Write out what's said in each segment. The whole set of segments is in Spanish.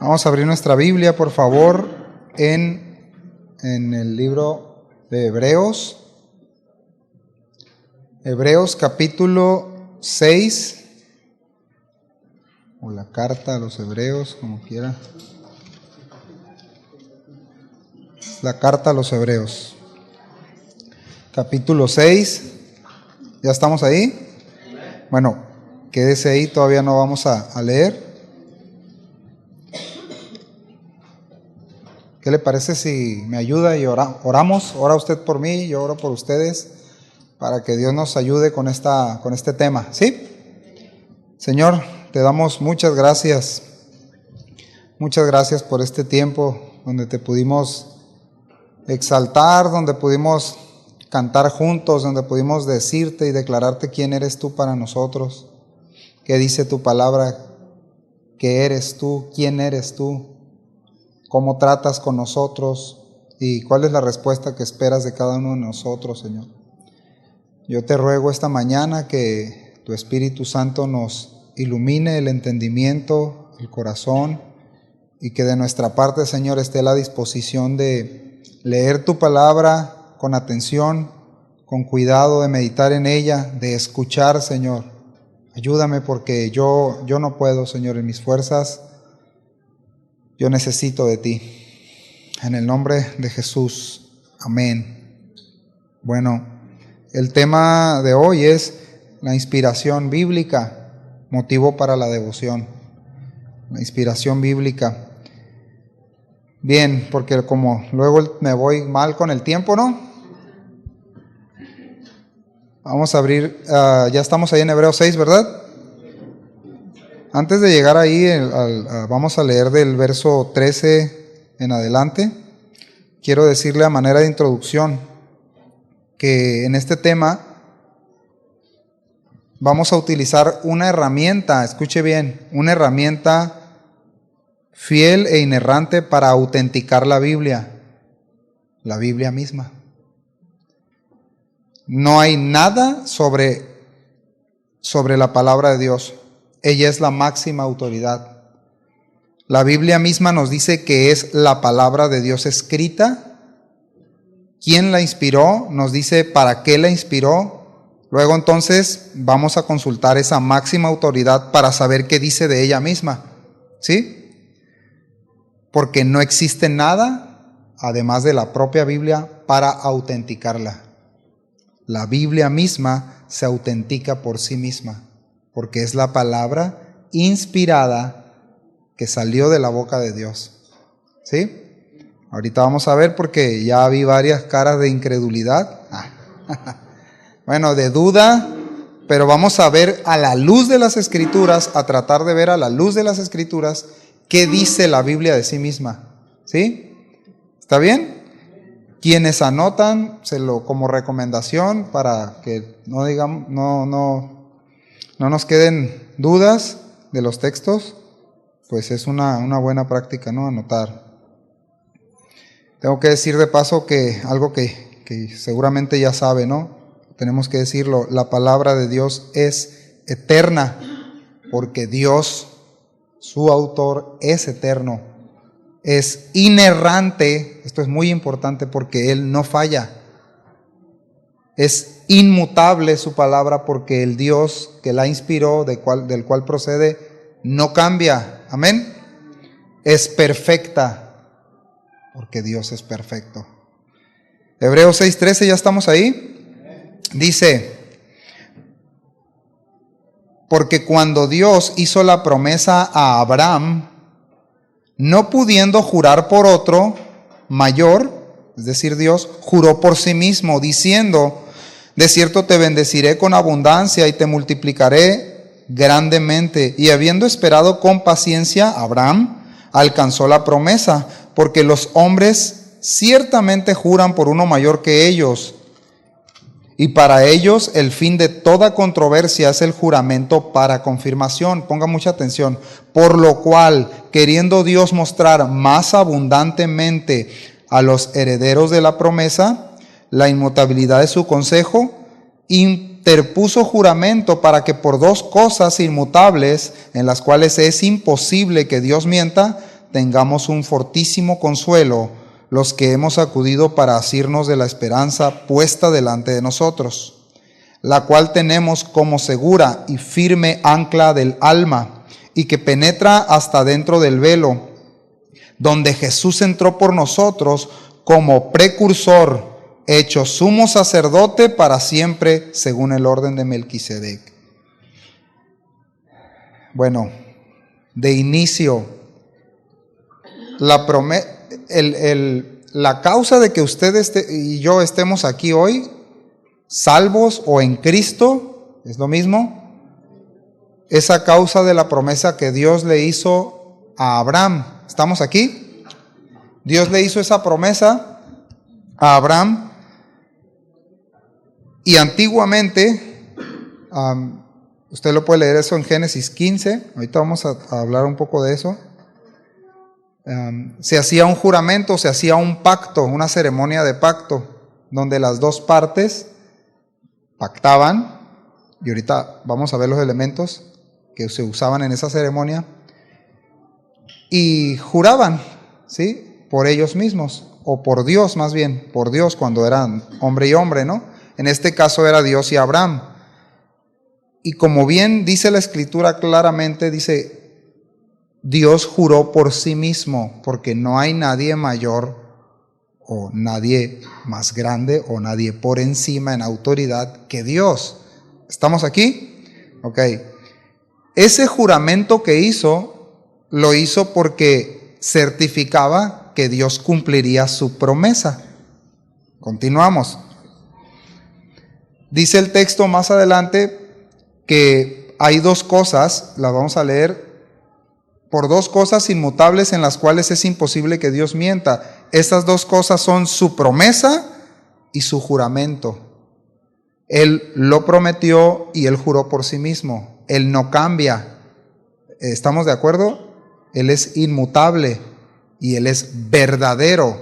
Vamos a abrir nuestra Biblia, por favor, en el libro de Hebreos. Hebreos capítulo 6, o la carta a los Hebreos, como quiera. La carta a los Hebreos. Capítulo 6. ¿Ya estamos ahí? Bueno, quédese ahí, todavía no vamos a leer. ¿Qué le parece si me ayuda y oramos? Ora usted por mí, yo oro por ustedes, para que Dios nos ayude con este tema, ¿sí? Señor, te damos muchas gracias. Muchas gracias por este tiempo donde te pudimos exaltar, donde pudimos cantar juntos, donde pudimos decirte y declararte quién eres tú para nosotros. ¿Qué dice tu palabra? ¿Qué eres tú? ¿Quién eres tú? ¿Cómo tratas con nosotros? ¿Y cuál es la respuesta que esperas de cada uno de nosotros, Señor? Yo te ruego esta mañana que tu Espíritu Santo nos ilumine el entendimiento, el corazón, y que de nuestra parte, Señor, esté la disposición de leer tu palabra con atención, con cuidado, de meditar en ella, de escuchar, Señor. Ayúdame porque yo no puedo, Señor, en mis fuerzas. Yo necesito de ti. En el nombre de Jesús. Amén. Bueno, el tema de hoy es la inspiración bíblica, motivo para la devoción. La inspiración bíblica. Bien, porque como luego me voy mal con el tiempo, ¿no? Vamos a abrir, ya estamos ahí en Hebreos 6, ¿verdad? Antes de llegar ahí, vamos a leer del verso 13 en adelante. Quiero decirle a manera de introducción que en este tema vamos a utilizar una herramienta, escuche bien, una herramienta fiel e inerrante para autenticar la Biblia misma. No hay nada sobre la palabra de Dios. Ella es la máxima autoridad. La Biblia misma nos dice que es la palabra de Dios escrita. ¿Quién la inspiró? Nos dice para qué la inspiró. Luego entonces vamos a consultar esa máxima autoridad para saber qué dice de ella misma. ¿Sí? Porque no existe nada, además de la propia Biblia, para autenticarla. La Biblia misma se autentica por sí misma, porque es la palabra inspirada que salió de la boca de Dios. ¿Sí? Ahorita vamos a ver porque ya vi varias caras de incredulidad. Bueno, de duda, pero vamos a ver a la luz de las Escrituras, a tratar de ver a la luz de las Escrituras qué dice la Biblia de sí misma. ¿Sí? ¿Está bien? Quienes anotan, como recomendación para que no digamos, no nos queden dudas de los textos, pues es una buena práctica, ¿no? Anotar. Tengo que decir de paso que algo que seguramente ya sabe, ¿no? Tenemos que decirlo, la palabra de Dios es eterna, porque Dios, su autor, es eterno. Es inerrante, esto es muy importante porque Él no falla. Es inmutable su palabra porque el Dios que la inspiró, del cual procede, no cambia. Amén. Es perfecta porque Dios es perfecto. Hebreos 6:13, ¿ya estamos ahí? Dice, porque cuando Dios hizo la promesa a Abraham, no pudiendo jurar por otro mayor, es decir, Dios juró por sí mismo, diciendo, de cierto te bendeciré con abundancia y te multiplicaré grandemente. Y habiendo esperado con paciencia, Abraham alcanzó la promesa, porque los hombres ciertamente juran por uno mayor que ellos. Y para ellos el fin de toda controversia es el juramento para confirmación. Ponga mucha atención. Por lo cual, queriendo Dios mostrar más abundantemente a los herederos de la promesa la inmutabilidad de su consejo, interpuso juramento para que por dos cosas inmutables, en las cuales es imposible que Dios mienta, tengamos un fortísimo consuelo los que hemos acudido para asirnos de la esperanza puesta delante de nosotros, la cual tenemos como segura y firme ancla del alma, y que penetra hasta dentro del velo, donde Jesús entró por nosotros como precursor, hecho sumo sacerdote para siempre, según el orden de Melquisedec. Bueno, de inicio, la causa de que usted y yo estemos aquí hoy, salvos o en Cristo, es lo mismo, es a causa de la promesa que Dios le hizo a Abraham. ¿Estamos aquí? Dios le hizo esa promesa a Abraham, y antiguamente, usted lo puede leer eso en Génesis 15, ahorita vamos a hablar un poco de eso. Se hacía un juramento, se hacía un pacto, una ceremonia de pacto, donde las dos partes pactaban, y ahorita vamos a ver los elementos que se usaban en esa ceremonia, y juraban, ¿sí?, por ellos mismos, o por Dios más bien, por Dios cuando eran hombre y hombre, ¿no? En este caso era Dios y Abraham. Y como bien dice la Escritura claramente, dice, Dios juró por sí mismo, porque no hay nadie mayor o nadie más grande o nadie por encima en autoridad que Dios. ¿Estamos aquí? Ok. Ese juramento que hizo, lo hizo porque certificaba que Dios cumpliría su promesa. Continuamos. Dice el texto más adelante que hay dos cosas, las vamos a leer, por dos cosas inmutables en las cuales es imposible que Dios mienta. Estas dos cosas son su promesa y su juramento. Él lo prometió y Él juró por sí mismo. Él no cambia. ¿Estamos de acuerdo? Él es inmutable y Él es verdadero.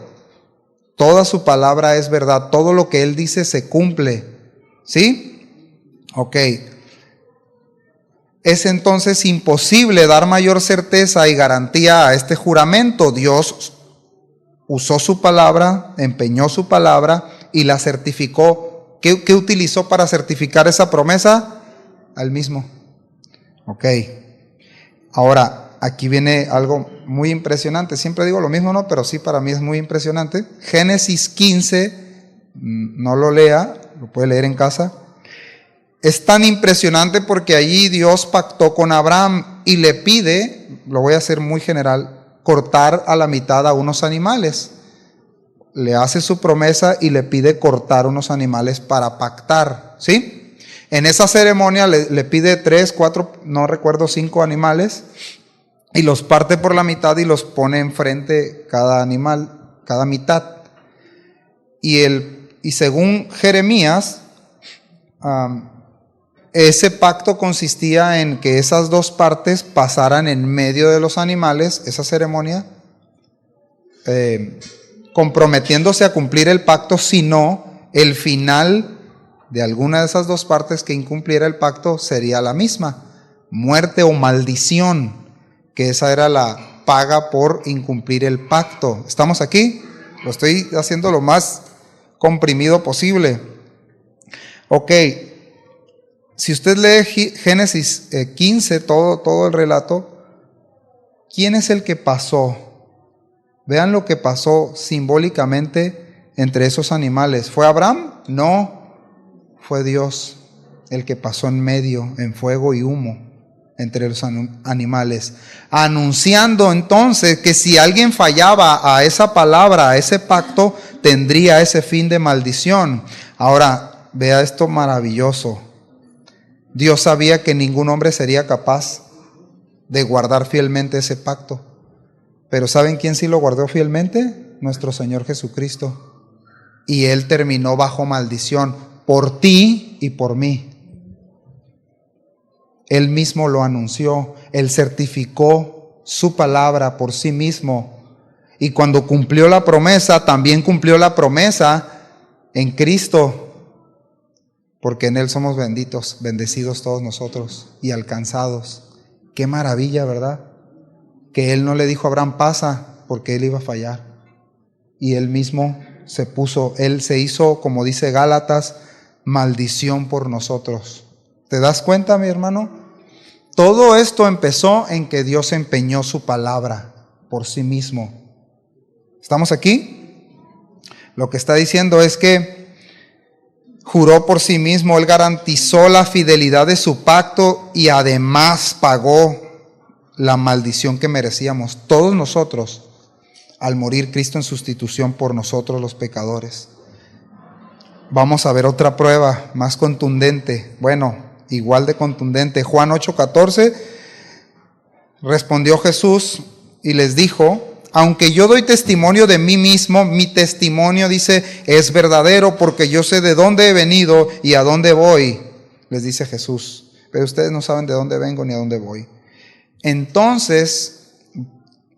Toda su palabra es verdad. Todo lo que Él dice se cumple. ¿Sí? Ok. Es entonces imposible dar mayor certeza y garantía a este juramento. Dios usó su palabra, empeñó su palabra y la certificó. ¿Qué utilizó para certificar esa promesa? Al mismo. Ok. Ahora, aquí viene algo muy impresionante. Siempre digo lo mismo, ¿no? Pero sí, para mí es muy impresionante. Génesis 15, no lo lea, lo puede leer en casa. Es tan impresionante porque allí Dios pactó con Abraham y le pide, lo voy a hacer muy general, cortar a la mitad a unos animales. Le hace su promesa y le pide cortar unos animales para pactar, ¿sí? En esa ceremonia le pide 3, 4, no recuerdo, 5 animales, y los parte por la mitad y los pone enfrente cada animal, cada mitad. Y según Jeremías, ese pacto consistía en que esas dos partes pasaran en medio de los animales, esa ceremonia, comprometiéndose a cumplir el pacto, si no, el final de alguna de esas dos partes que incumpliera el pacto sería la misma, muerte o maldición, que esa era la paga por incumplir el pacto. ¿Estamos aquí? Lo estoy haciendo lo más comprimido posible. Ok. Si usted lee Génesis 15, todo el relato, ¿quién es el que pasó? Vean lo que pasó simbólicamente entre esos animales. ¿Fue Abraham? No, fue Dios el que pasó en medio, en fuego y humo, entre los animales, anunciando entonces que si alguien fallaba a esa palabra, a ese pacto, tendría ese fin de maldición. Ahora, vea esto maravilloso. Dios sabía que ningún hombre sería capaz de guardar fielmente ese pacto. Pero ¿saben quién sí lo guardó fielmente? Nuestro Señor Jesucristo. Y Él terminó bajo maldición por ti y por mí. Él mismo lo anunció. Él certificó su palabra por sí mismo. Y cuando cumplió la promesa, también cumplió la promesa en Cristo. Porque en Él somos bendecidos todos nosotros y alcanzados. Qué maravilla, ¿verdad? que Él no le dijo a Abraham, pasa, porque él iba a fallar. Y Él mismo Él se hizo, como dice Gálatas, maldición por nosotros. ¿Te das cuenta, mi hermano? Todo esto empezó en que Dios empeñó su palabra por sí mismo. ¿Estamos aquí? Lo que está diciendo es que juró por sí mismo, Él garantizó la fidelidad de su pacto y además pagó la maldición que merecíamos todos nosotros al morir Cristo en sustitución por nosotros los pecadores. Vamos a ver otra prueba más contundente, bueno, igual de contundente. Juan 8:14, respondió Jesús y les dijo, aunque yo doy testimonio de mí mismo, mi testimonio, dice, es verdadero, porque yo sé de dónde he venido y a dónde voy, les dice Jesús, pero ustedes no saben de dónde vengo ni a dónde voy. Entonces,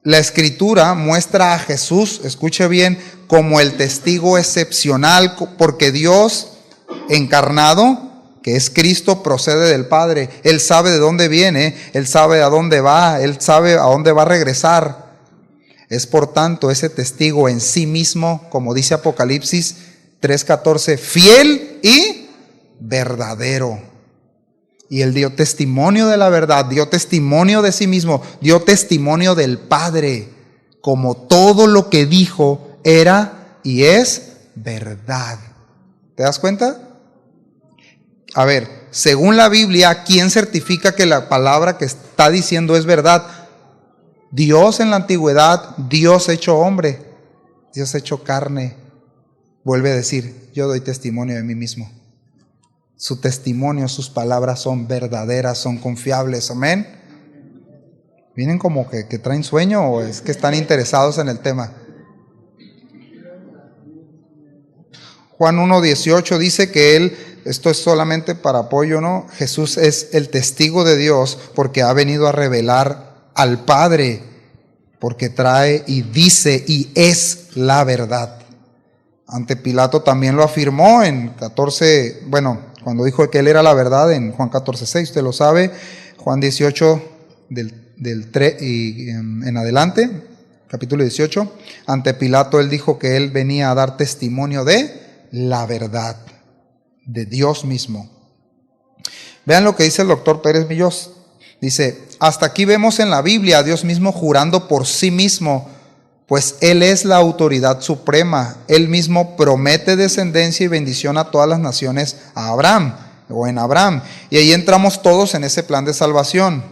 la Escritura muestra a Jesús, escuche bien, como el testigo excepcional, porque Dios encarnado, que es Cristo, procede del Padre. Él sabe de dónde viene, Él sabe a dónde va, Él sabe a dónde va a regresar. Es por tanto ese testigo en sí mismo, como dice Apocalipsis 3:14, fiel y verdadero. Y Él dio testimonio de la verdad, dio testimonio de sí mismo, dio testimonio del Padre, como todo lo que dijo era y es verdad. ¿Te das cuenta? A ver, según la Biblia, ¿quién certifica que la palabra que está diciendo es verdad? Dios en la antigüedad, Dios hecho hombre, Dios hecho carne, vuelve a decir, yo doy testimonio de mí mismo. Su testimonio, sus palabras son verdaderas, son confiables, amén. ¿Vienen como que traen sueño o es que están interesados en el tema? Juan 1:18 dice que Él, esto es solamente para apoyo, ¿no? Jesús es el testigo de Dios porque ha venido a revelar al Padre, porque trae y dice y es la verdad. Ante Pilato también lo afirmó en 14, cuando dijo que Él era la verdad en Juan 14:6, usted lo sabe, Juan 18 del 3 y en adelante, capítulo 18, ante Pilato Él dijo que Él venía a dar testimonio de la verdad, de Dios mismo. Vean lo que dice el doctor Pérez Millós. Dice, hasta aquí vemos en la Biblia a Dios mismo jurando por sí mismo, pues Él es la autoridad suprema. Él mismo promete descendencia y bendición a todas las naciones a Abraham, o en Abraham. Y ahí entramos todos en ese plan de salvación.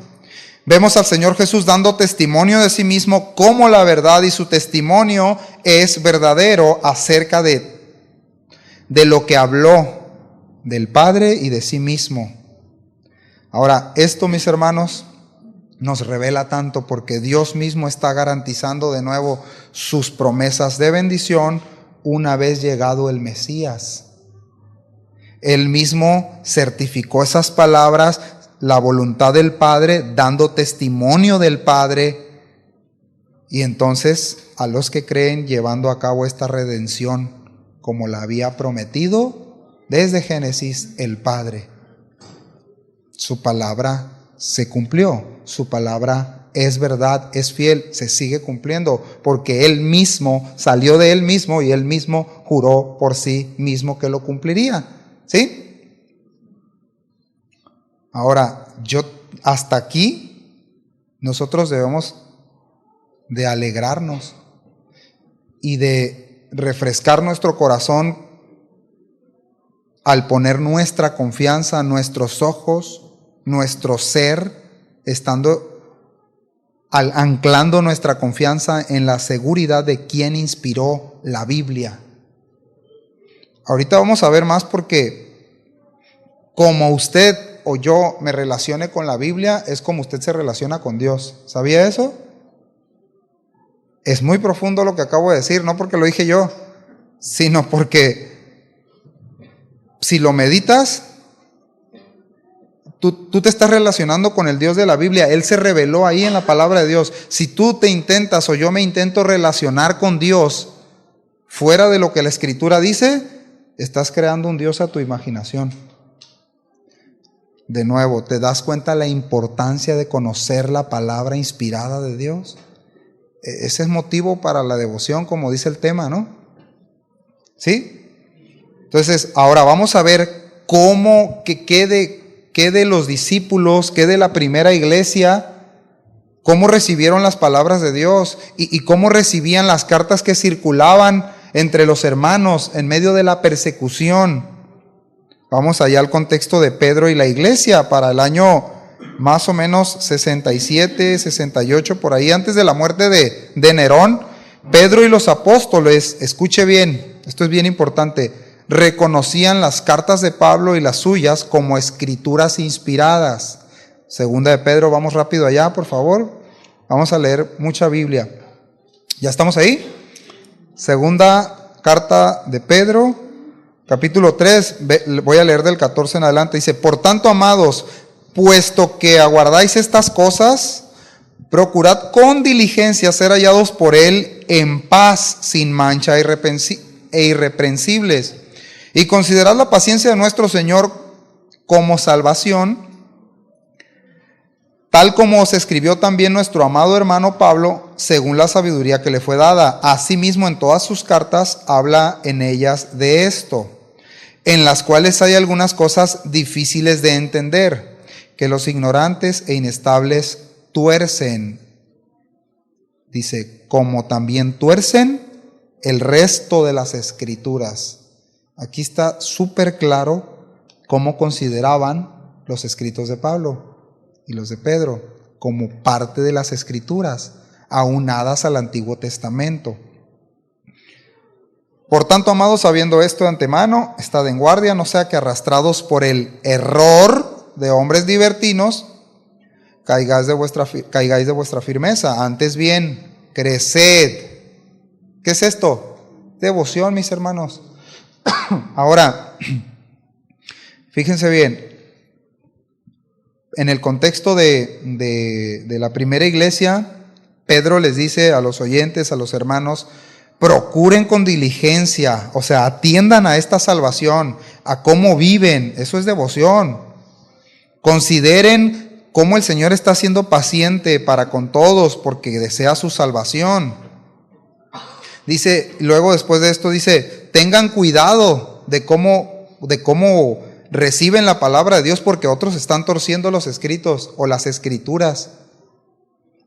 Vemos al Señor Jesús dando testimonio de sí mismo como la verdad, y su testimonio es verdadero acerca de lo que habló del Padre y de sí mismo. Ahora, esto, mis hermanos, nos revela tanto porque Dios mismo está garantizando de nuevo sus promesas de bendición una vez llegado el Mesías. Él mismo certificó esas palabras, la voluntad del Padre, dando testimonio del Padre, y entonces a los que creen llevando a cabo esta redención como la había prometido desde Génesis el Padre. Su palabra se cumplió, su palabra es verdad, es fiel, se sigue cumpliendo, porque Él mismo salió de Él mismo y Él mismo juró por sí mismo que lo cumpliría. ¿Sí? Ahora, hasta aquí nosotros debemos de alegrarnos y de refrescar nuestro corazón al poner nuestra confianza, nuestros ojos, nuestro ser, anclando nuestra confianza en la seguridad de quien inspiró la Biblia. Ahorita vamos a ver más porque como usted o yo me relacione con la Biblia es como usted se relaciona con Dios. ¿Sabía eso? Es muy profundo lo que acabo de decir, no porque lo dije yo, sino porque si lo meditas, tú te estás relacionando con el Dios de la Biblia. Él se reveló ahí en la palabra de Dios. Si tú te intentas o yo me intento relacionar con Dios fuera de lo que la Escritura dice, estás creando un Dios a tu imaginación. De nuevo, ¿te das cuenta la importancia de conocer la palabra inspirada de Dios? Ese es motivo para la devoción, como dice el tema, ¿no? ¿Sí? Entonces, ahora vamos a ver cómo, qué de los discípulos, qué de la primera iglesia, cómo recibieron las palabras de Dios y cómo recibían las cartas que circulaban entre los hermanos en medio de la persecución. Vamos allá al contexto de Pedro y la iglesia para el año más o menos 67, 68, por ahí antes de la muerte de Nerón. Pedro y los apóstoles, escuche bien, esto es bien importante, reconocían las cartas de Pablo y las suyas como escrituras inspiradas. Segunda de Pedro, vamos rápido allá, por favor. Vamos a leer mucha Biblia. ¿Ya estamos ahí? Segunda carta de Pedro, capítulo 3, voy a leer del 14 en adelante. Dice, por tanto, amados, puesto que aguardáis estas cosas, procurad con diligencia ser hallados por Él en paz, sin mancha e irreprensibles, y considerad la paciencia de nuestro Señor como salvación, tal como os escribió también nuestro amado hermano Pablo, según la sabiduría que le fue dada. Asimismo, en todas sus cartas habla en ellas de esto, en las cuales hay algunas cosas difíciles de entender, que los ignorantes e inestables tuercen. Dice, como también tuercen el resto de las escrituras. Aquí está súper claro cómo consideraban los escritos de Pablo y los de Pedro como parte de las escrituras, aunadas al Antiguo Testamento. Por tanto, amados, sabiendo esto de antemano, estad en guardia, no sea que arrastrados por el error de hombres libertinos, caigáis de vuestra firmeza. Antes bien, creced. ¿Qué es esto? Devoción, mis hermanos. Ahora, fíjense bien, en el contexto de la primera iglesia, Pedro les dice a los oyentes, a los hermanos, procuren con diligencia, o sea, atiendan a esta salvación, a cómo viven, eso es devoción. Consideren cómo el Señor está siendo paciente para con todos porque desea su salvación. Dice, luego después de esto dice, tengan cuidado de cómo reciben la palabra de Dios porque otros están torciendo los escritos o las escrituras.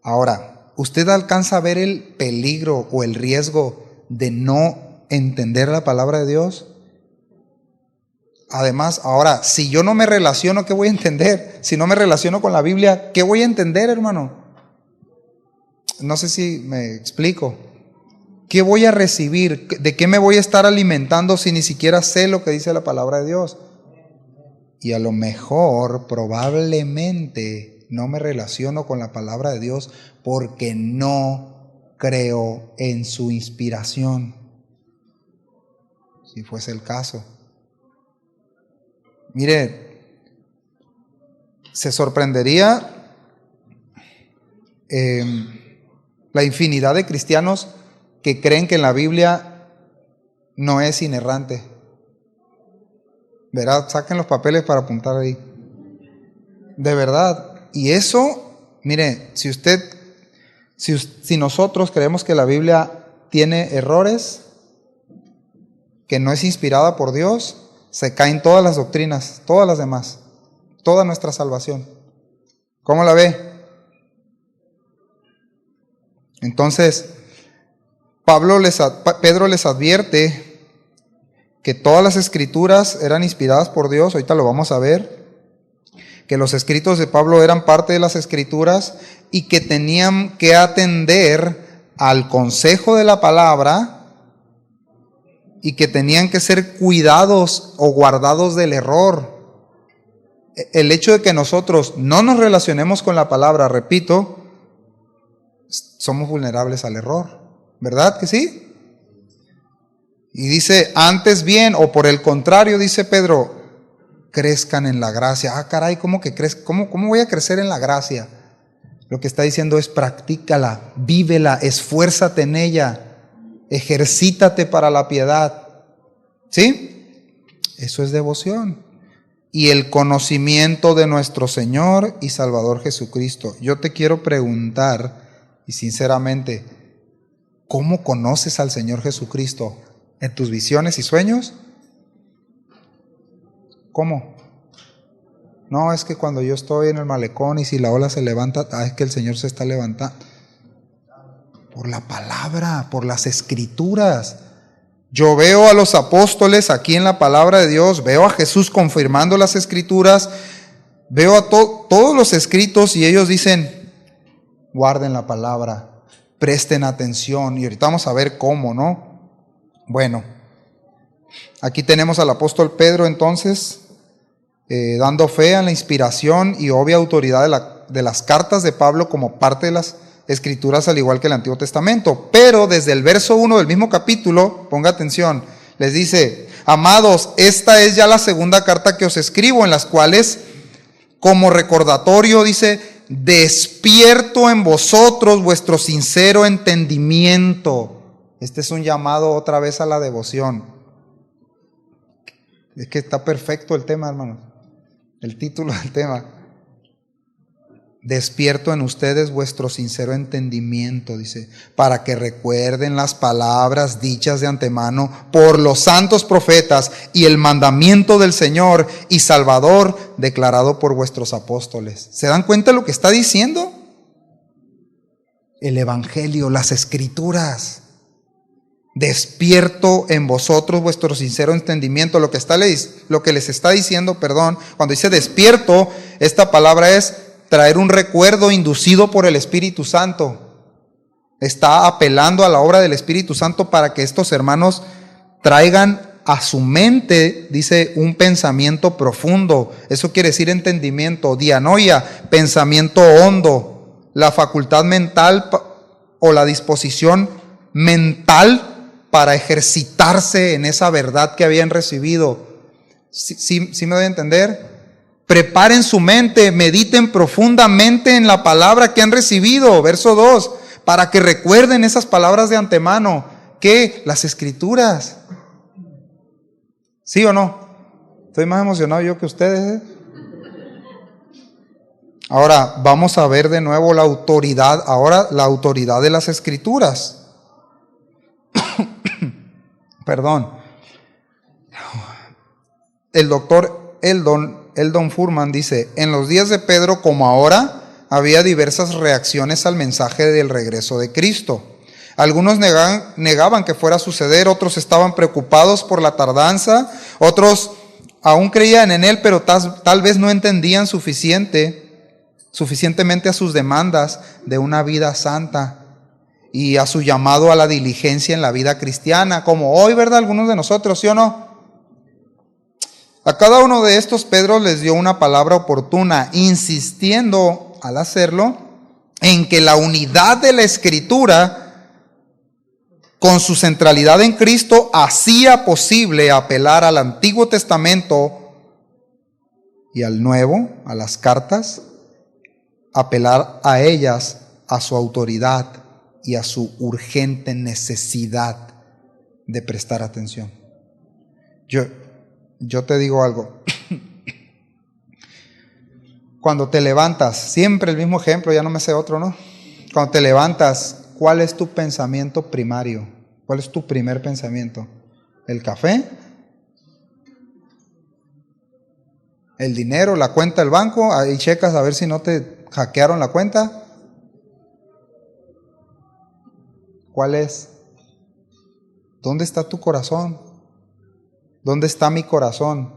Ahora, ¿usted alcanza a ver el peligro o el riesgo de no entender la palabra de Dios? Además, ahora, si yo no me relaciono, ¿qué voy a entender? Si no me relaciono con la Biblia, ¿qué voy a entender, hermano? No sé si me explico. ¿Qué voy a recibir? ¿De qué me voy a estar alimentando si ni siquiera sé lo que dice la palabra de Dios? Y a lo mejor, probablemente, no me relaciono con la palabra de Dios porque no creo en su inspiración. Si fuese el caso. Mire, se sorprendería la infinidad de cristianos que creen que en la Biblia no es inerrante. ¿Verdad? Saquen los papeles para apuntar ahí. De verdad. Y eso, mire, si nosotros creemos que la Biblia tiene errores, que no es inspirada por Dios, se caen todas las doctrinas, todas las demás, toda nuestra salvación. ¿Cómo la ve? Entonces, Pedro les advierte que todas las escrituras eran inspiradas por Dios, ahorita lo vamos a ver, que los escritos de Pablo eran parte de las escrituras y que tenían que atender al consejo de la palabra y que tenían que ser cuidados o guardados del error. El hecho de que nosotros no nos relacionemos con la palabra, repito, somos vulnerables al error, ¿verdad que sí? Y dice, antes bien, o por el contrario, dice Pedro, crezcan en la gracia. Ah, caray, ¿cómo voy a crecer en la gracia? Lo que está diciendo es practícala, vívela, esfuérzate en ella, ejercítate para la piedad. ¿Sí? Eso es devoción. y el conocimiento de nuestro Señor y Salvador Jesucristo. Yo te quiero preguntar, y sinceramente, ¿cómo conoces al Señor Jesucristo? ¿En tus visiones y sueños? ¿Cómo? No, es que cuando yo estoy en el malecón y si la ola se levanta, es que el Señor se está levantando. Por la palabra, por las escrituras. Yo veo a los apóstoles aquí en la palabra de Dios, veo a Jesús confirmando las escrituras, veo a todos los escritos y ellos dicen, guarden la palabra, presten atención. Y ahorita vamos a ver cómo, ¿no? Bueno, aquí tenemos al apóstol Pedro entonces, dando fe a la inspiración y obvia autoridad de las cartas de Pablo como parte de las Escrituras, al igual que el Antiguo Testamento. Pero desde el verso 1 del mismo capítulo, ponga atención, les dice: amados, esta es ya la segunda carta que os escribo, en las cuales, como recordatorio, dice, despierto en vosotros vuestro sincero entendimiento. Este es un llamado otra vez a la devoción. Es que está perfecto el tema, hermanos. El título del tema. Despierto en ustedes vuestro sincero entendimiento, dice, para que recuerden las palabras dichas de antemano por los santos profetas y el mandamiento del Señor y Salvador declarado por vuestros apóstoles. ¿Se dan cuenta de lo que está diciendo? El Evangelio, las Escrituras. Despierto en vosotros vuestro sincero entendimiento. Lo que les está diciendo, cuando dice despierto, esta palabra es traer un recuerdo inducido por el Espíritu Santo. Está apelando a la obra del Espíritu Santo para que estos hermanos traigan a su mente, dice, un pensamiento profundo. Eso quiere decir entendimiento, dianoia, pensamiento hondo, la facultad mental o la disposición mental para ejercitarse en esa verdad que habían recibido. ¿Sí me doy a entender? Preparen su mente, mediten profundamente en la palabra que han recibido, verso 2, para que recuerden esas palabras de antemano. ¿Qué? Las Escrituras. ¿Sí o no? Estoy más emocionado yo que ustedes, ¿eh? Ahora, vamos a ver de nuevo la autoridad de las Escrituras. Perdón. El doctor Eldon Furman dice: en los días de Pedro, como ahora, había diversas reacciones al mensaje del regreso de Cristo. Algunos negaban que fuera a suceder, otros estaban preocupados por la tardanza, otros aún creían en él, pero tal vez no entendían suficientemente a sus demandas de una vida santa y a su llamado a la diligencia en la vida cristiana, como hoy, ¿verdad? Algunos de nosotros, ¿sí o no? A cada uno de estos Pedro les dio una palabra oportuna, insistiendo al hacerlo en que la unidad de la Escritura, con su centralidad en Cristo, hacía posible apelar al Antiguo Testamento y al Nuevo, a las cartas, apelar a ellas, a su autoridad y a su urgente necesidad de prestar atención. Yo te digo algo. Cuando te levantas, siempre el mismo ejemplo, ya no me sé otro, ¿no? Cuando te levantas, ¿cuál es tu pensamiento primario? ¿Cuál es tu primer pensamiento? ¿El café? ¿El dinero? ¿La cuenta del banco? Ahí checas a ver si no te hackearon la cuenta. ¿Cuál es? ¿Dónde está tu corazón? ¿Dónde está mi corazón?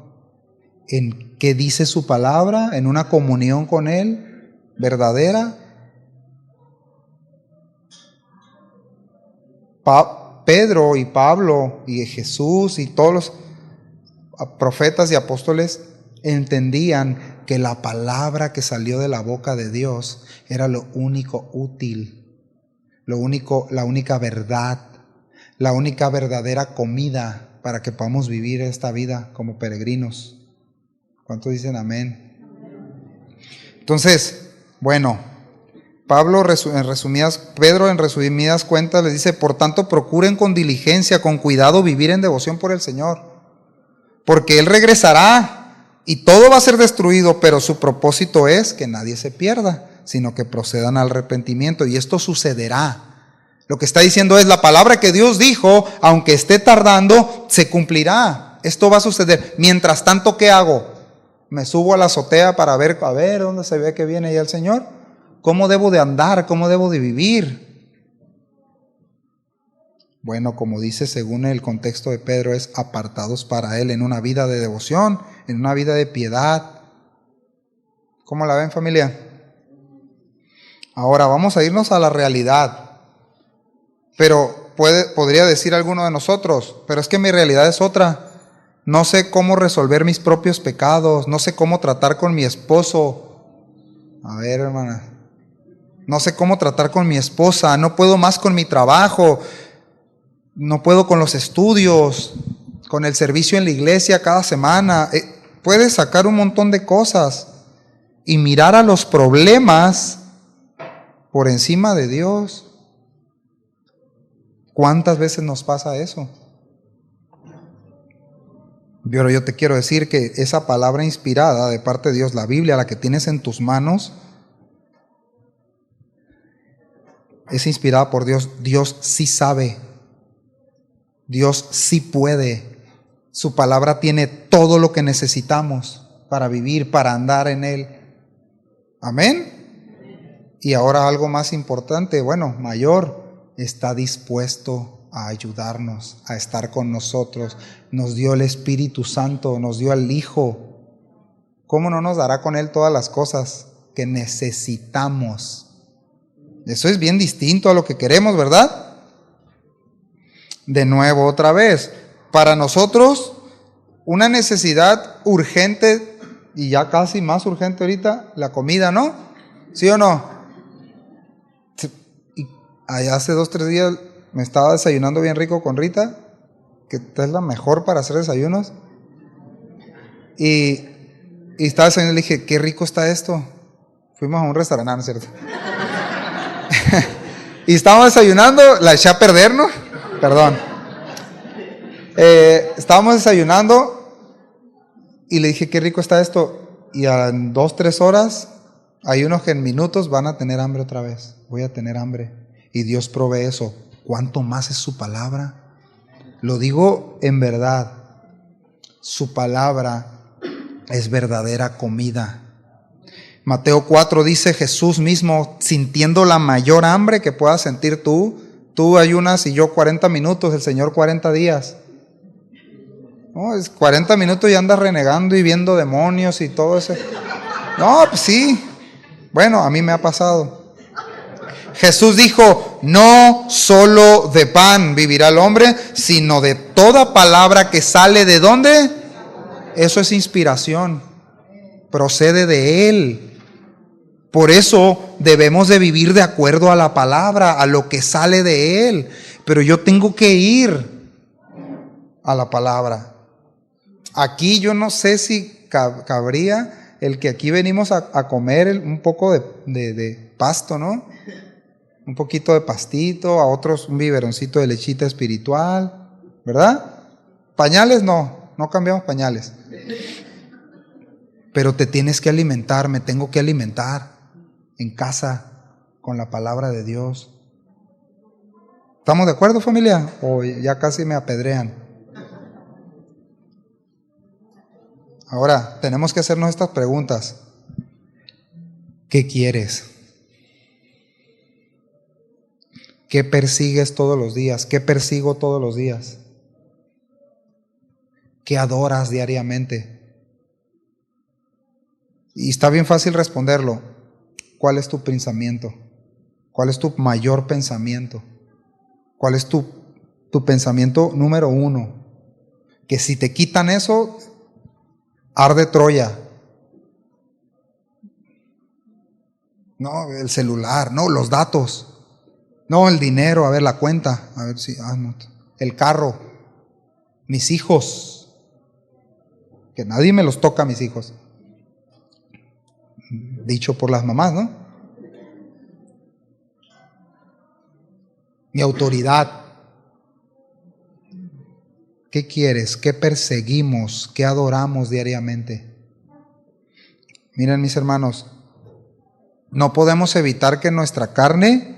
¿En qué dice su palabra? ¿En una comunión con Él verdadera? Pedro y Pablo y Jesús y todos los profetas y apóstoles entendían que la palabra que salió de la boca de Dios era lo único útil, la única verdad, la única verdadera comida para que podamos vivir esta vida como peregrinos. ¿Cuántos dicen amén? Entonces, bueno, Pedro en resumidas cuentas les dice: por tanto, procuren con diligencia, con cuidado, vivir en devoción por el Señor, porque Él regresará Y todo va a ser destruido, pero su propósito es que nadie se pierda, sino que procedan al arrepentimiento. Y esto sucederá. Lo que está diciendo es, la palabra que Dios dijo, aunque esté tardando, se cumplirá. Esto va a suceder. Mientras tanto, ¿qué hago? Me subo a la azotea para ver, a ver dónde se ve que viene ya el Señor. ¿Cómo debo de andar? ¿Cómo debo de vivir? Bueno, como dice según el contexto de Pedro, es apartados para Él en una vida de devoción, en una vida de piedad. ¿Cómo la ven, familia? Ahora vamos a irnos a la realidad. Pero podría decir alguno de nosotros, pero es que mi realidad es otra. No sé cómo resolver mis propios pecados, no sé cómo tratar con mi esposo. A ver, hermana, no sé cómo tratar con mi esposa, no puedo más con mi trabajo, no puedo con los estudios, con el servicio en la iglesia cada semana. Puedes sacar un montón de cosas y mirar a los problemas por encima de Dios. ¿Cuántas veces nos pasa eso? Pero yo te quiero decir que esa palabra inspirada de parte de Dios, la Biblia, la que tienes en tus manos, es inspirada por Dios. Dios sí sabe. Dios sí puede. Su palabra tiene todo lo que necesitamos para vivir, para andar en Él. Amén. Y ahora algo más importante, bueno, mayor. Está dispuesto a ayudarnos, a estar con nosotros. Nos dio el Espíritu Santo, nos dio al Hijo. ¿Cómo no nos dará con Él todas las cosas que necesitamos? Eso es bien distinto a lo que queremos, ¿verdad? De nuevo, otra vez, para nosotros una necesidad urgente, y ya casi más urgente ahorita, la comida, ¿no? ¿Sí o no? Allá hace 2 o 3 días me estaba desayunando bien rico con Rita, que es la mejor para hacer desayunos. Y estaba desayunando y le dije, qué rico está esto. Fuimos a un restaurante, ¿no es cierto? Y estábamos desayunando, la eché a perder, ¿no? Perdón. Estábamos desayunando y le dije, qué rico está esto. Y en 2 o 3 horas, hay unos que en minutos van a tener hambre otra vez. Voy a tener hambre. Y Dios provee eso. ¿Cuánto más es su palabra? Lo digo en verdad. Su palabra es verdadera comida. Mateo 4 dice Jesús mismo, sintiendo la mayor hambre que puedas sentir tú. Tú ayunas y yo 40 minutos, el Señor 40 días. No, es 40 minutos y andas renegando y viendo demonios y todo eso. No, pues sí. Bueno, a mí me ha pasado. Jesús dijo, no solo de pan vivirá el hombre, sino de toda palabra que sale ¿de dónde? Eso es inspiración. Procede de Él. Por eso debemos de vivir de acuerdo a la palabra, a lo que sale de Él. Pero yo tengo que ir a la palabra. Aquí yo no sé si cabría el que aquí venimos a comer un poco de pasto, ¿no? Un poquito de pastito, a otros un biberoncito de lechita espiritual, ¿verdad? Pañales no cambiamos pañales. Pero te tienes que alimentar, me tengo que alimentar en casa con la palabra de Dios. ¿Estamos de acuerdo, familia? O ya casi me apedrean. Ahora, tenemos que hacernos estas preguntas. ¿Qué quieres? ¿Qué persigues todos los días? ¿Qué persigo todos los días? ¿Qué adoras diariamente? Y está bien fácil responderlo. ¿Cuál es tu pensamiento? ¿Cuál es tu mayor pensamiento? ¿Cuál es tu pensamiento número 1? Que si te quitan eso, arde Troya. No, el celular, no, los datos. No, el dinero, a ver, la cuenta, a ver si, no, el carro, mis hijos, que nadie me los toca a mis hijos. Dicho por las mamás, ¿no? Mi autoridad. ¿Qué quieres? ¿Qué perseguimos? ¿Qué adoramos diariamente? Miren, mis hermanos, no podemos evitar que nuestra carne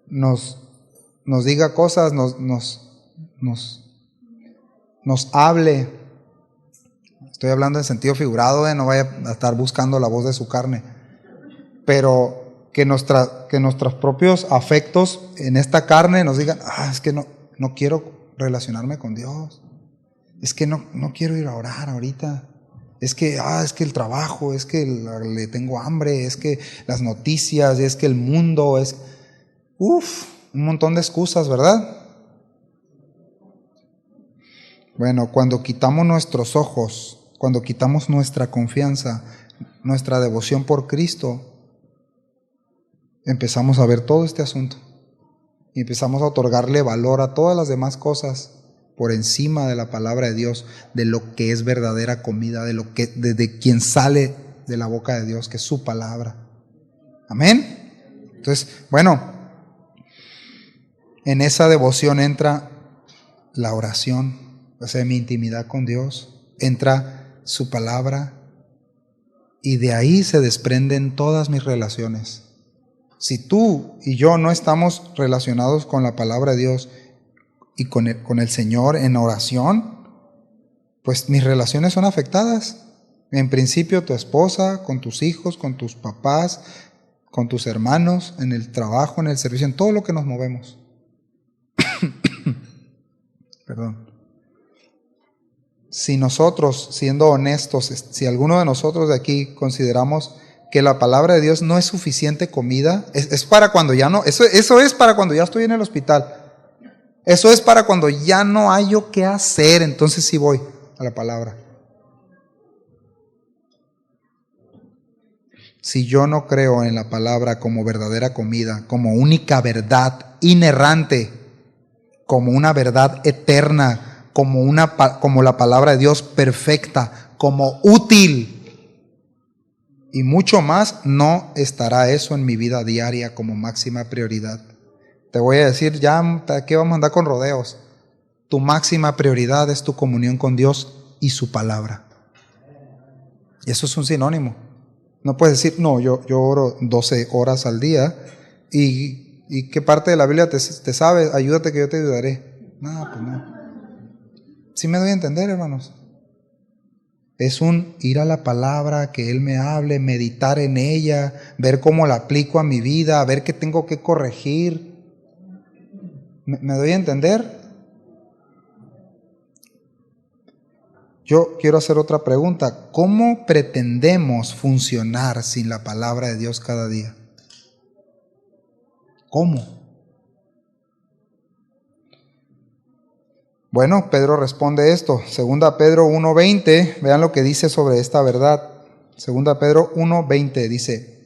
nos diga cosas, nos hable. Estoy hablando en sentido figurado, no vaya a estar buscando la voz de su carne. Pero que nuestros propios afectos en esta carne nos digan, es que no quiero relacionarme con Dios. Es que no quiero ir a orar ahorita. Es que el trabajo, es que le tengo hambre, es que las noticias, es que el mundo, un montón de excusas, ¿verdad? Bueno, cuando quitamos nuestros ojos, cuando quitamos nuestra confianza, nuestra devoción por Cristo, empezamos a ver todo este asunto y empezamos a otorgarle valor a todas las demás cosas por encima de la palabra de Dios, de lo que es verdadera comida, de quien sale de la boca de Dios, que es su palabra. Amén. Entonces, bueno, en esa devoción entra la oración, o sea, mi intimidad con Dios, entra su palabra y de ahí se desprenden todas mis relaciones. Si tú y yo no estamos relacionados con la palabra de Dios y con el Señor en oración, pues mis relaciones son afectadas. En principio tu esposa, con tus hijos, con tus papás, con tus hermanos, en el trabajo, en el servicio, en todo lo que nos movemos. Perdón. Si nosotros, siendo honestos, si alguno de nosotros de aquí consideramos que la palabra de Dios no es suficiente comida, es para cuando ya no, eso es para cuando ya estoy en el hospital. Eso es para cuando ya no hay yo qué hacer, entonces sí voy a la palabra. Si yo no creo en la palabra como verdadera comida, como única verdad inerrante, como una verdad eterna, como la palabra de Dios perfecta, como útil, y mucho más, no estará eso en mi vida diaria como máxima prioridad. Te voy a decir, ya, ¿para qué vamos a andar con rodeos? Tu máxima prioridad es tu comunión con Dios y su palabra. Y eso es un sinónimo. No puedes decir, no, yo oro 12 horas al día y ¿qué parte de la Biblia te sabes? Ayúdate que yo te ayudaré. No, pues no. ¿Sí me doy a entender, hermanos? Es un ir a la palabra, que Él me hable, meditar en ella, ver cómo la aplico a mi vida, ver qué tengo que corregir. ¿Me doy a entender? Yo quiero hacer otra pregunta. ¿Cómo pretendemos funcionar sin la palabra de Dios cada día? ¿Cómo? Bueno, Pedro responde esto. Segunda Pedro 1:20, vean lo que dice sobre esta verdad. Segunda Pedro 1:20 dice,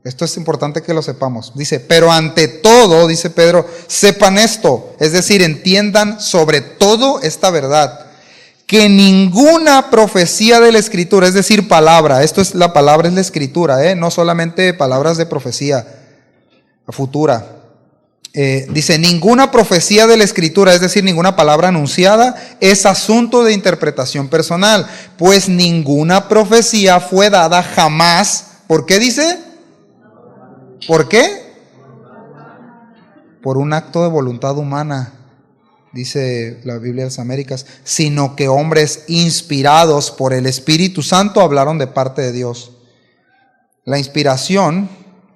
esto es importante que lo sepamos. Dice, pero ante todo, dice Pedro, sepan esto, es decir, entiendan sobre todo esta verdad, que ninguna profecía de la Escritura, es decir, palabra, la palabra es la Escritura, no solamente palabras de profecía futura. Dice, ninguna profecía de la Escritura, es decir, ninguna palabra anunciada, es asunto de interpretación personal, pues ninguna profecía fue dada jamás. ¿Por qué dice? ¿Por qué? Por un acto de voluntad humana, dice la Biblia de las Américas, sino que hombres inspirados por el Espíritu Santo hablaron de parte de Dios. La inspiración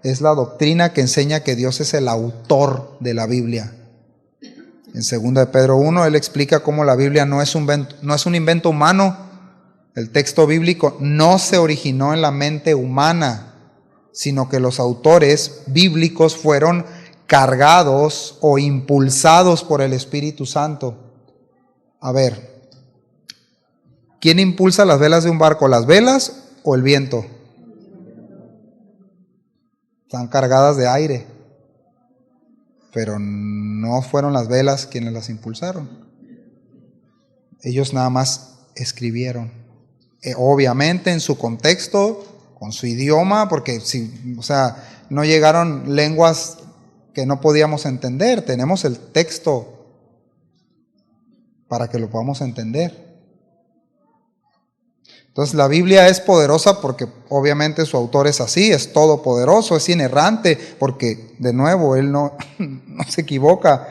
es la doctrina que enseña que Dios es el autor de la Biblia. En 2 Pedro 1, él explica cómo la Biblia no es un invento humano. El texto bíblico no se originó en la mente humana, sino que los autores bíblicos fueron cargados o impulsados por el Espíritu Santo. A ver, ¿quién impulsa las velas de un barco? ¿Las velas o el viento? Están cargadas de aire, pero no fueron las velas quienes las impulsaron. Ellos nada más escribieron. Obviamente en su contexto, con su idioma, porque no llegaron lenguas que no podíamos entender. Tenemos el texto para que lo podamos entender. Entonces la Biblia es poderosa porque obviamente su autor es así, es todopoderoso, es inerrante, porque de nuevo Él no se equivoca.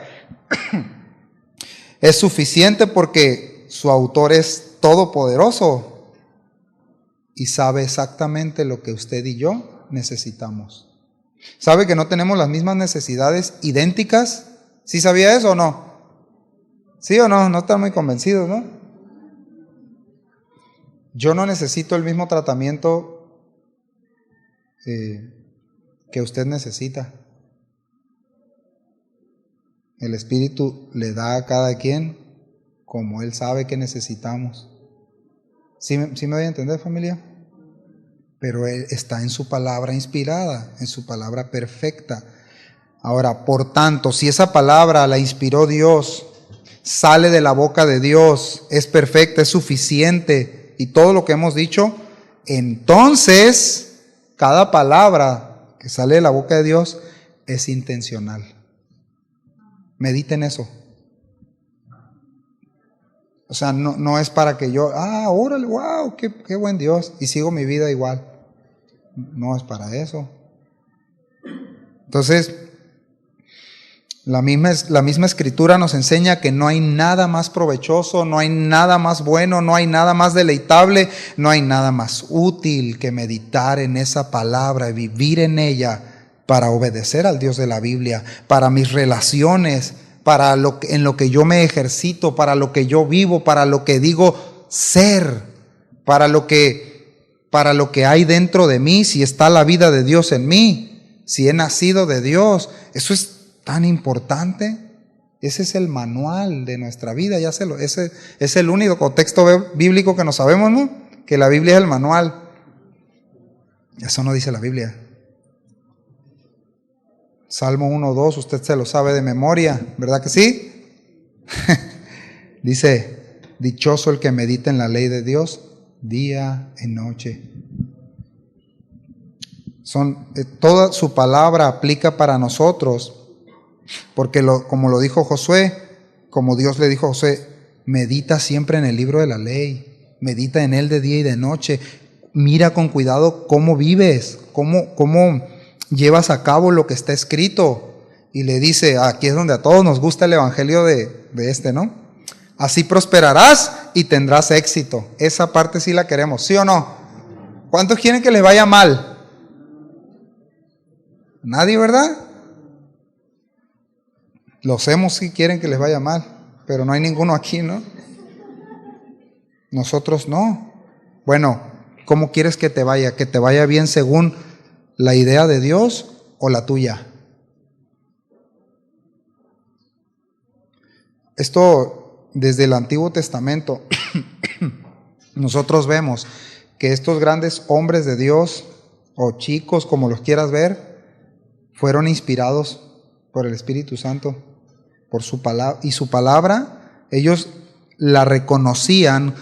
Es suficiente porque su autor es todopoderoso y sabe exactamente lo que usted y yo necesitamos. ¿Sabe que no tenemos las mismas necesidades idénticas? ¿Sí sabía eso o no? ¿Sí o no? No están muy convencidos, ¿no? Yo no necesito el mismo tratamiento que usted necesita. El Espíritu le da a cada quien como Él sabe que necesitamos. ¿Sí me voy a entender, familia? Pero Él está en su palabra inspirada, en su palabra perfecta. Ahora, por tanto, si esa palabra la inspiró Dios, sale de la boca de Dios, es perfecta, es suficiente y todo lo que hemos dicho, entonces cada palabra que sale de la boca de Dios es intencional. Mediten eso. O sea, no es para que yo, órale, wow, qué buen Dios, y sigo mi vida igual. No es para eso. Entonces, la misma Escritura nos enseña que no hay nada más provechoso, no hay nada más bueno, no hay nada más deleitable, no hay nada más útil que meditar en esa palabra y vivir en ella para obedecer al Dios de la Biblia, para mis relaciones, en lo que yo me ejercito, para lo que yo vivo, para lo que digo ser, para lo que hay dentro de mí, si está la vida de Dios en mí, si he nacido de Dios. Eso es tan importante. Ese es el manual de nuestra vida. Ese es el único contexto bíblico que nos sabemos, ¿no? Que la Biblia es el manual. Eso no dice la Biblia. Salmo 1:2, usted se lo sabe de memoria, ¿verdad que sí? Dice, dichoso el que medita en la ley de Dios día y noche. Toda su palabra aplica para nosotros, porque como lo dijo Josué, como Dios le dijo a Josué, medita siempre en el libro de la ley, medita en él de día y de noche, mira con cuidado cómo vives, cómo llevas a cabo lo que está escrito. Y le dice, aquí es donde a todos nos gusta el evangelio de ¿no? Así prosperarás y tendrás éxito. Esa parte sí la queremos, ¿sí o no? ¿Cuántos quieren que les vaya mal? Nadie, ¿verdad? Los hemos sí quieren que les vaya mal, pero no hay ninguno aquí, ¿no? Nosotros no. Bueno, ¿cómo quieres que te vaya? ¿Que te vaya bien según la idea de Dios o la tuya? Esto desde el Antiguo Testamento nosotros vemos que estos grandes hombres de Dios, o chicos como los quieras ver, fueron inspirados por el Espíritu Santo, por su palabra, y su palabra ellos la reconocían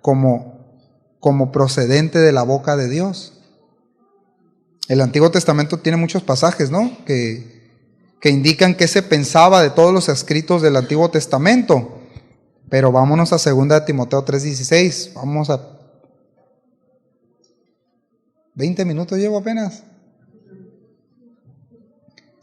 como procedente de la boca de Dios. El Antiguo Testamento tiene muchos pasajes, ¿no? que indican qué se pensaba de todos los escritos del Antiguo Testamento. Pero vámonos a 2 Timoteo 3:16. Vamos a 20 minutos llevo apenas.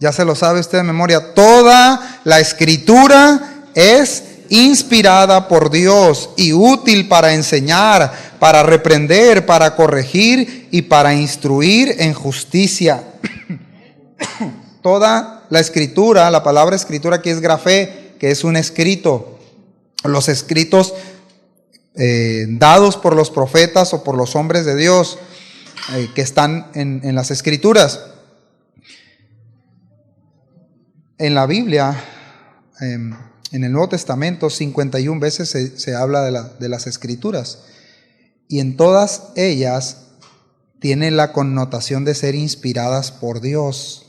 Ya se lo sabe usted de memoria. Toda la Escritura es inspirada por Dios y útil para enseñar, para reprender, para corregir y para instruir en justicia. Toda la Escritura, la palabra Escritura aquí es grafé, que es un escrito. Los escritos dados por los profetas o por los hombres de Dios que están en las Escrituras. En la Biblia, en el Nuevo Testamento, 51 veces se habla de las Escrituras. Y en todas ellas tiene la connotación de ser inspiradas por Dios.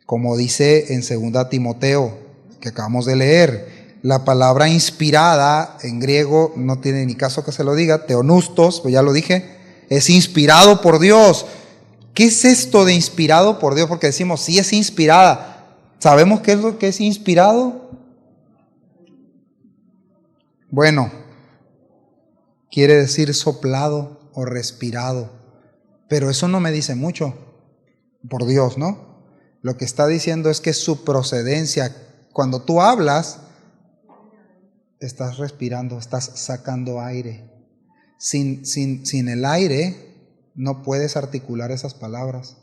Como dice en 2 Timoteo, que acabamos de leer. La palabra inspirada en griego no tiene ni caso que se lo diga, teonustos, pues ya lo dije, es inspirado por Dios. ¿Qué es esto de inspirado por Dios? Porque decimos, sí es inspirada. ¿Sabemos qué es lo que es inspirado? Bueno, quiere decir soplado o respirado. Pero eso no me dice mucho, por Dios, ¿no? Lo que está diciendo es que su procedencia, cuando tú hablas, estás respirando, estás sacando aire. Sin el aire no puedes articular esas palabras.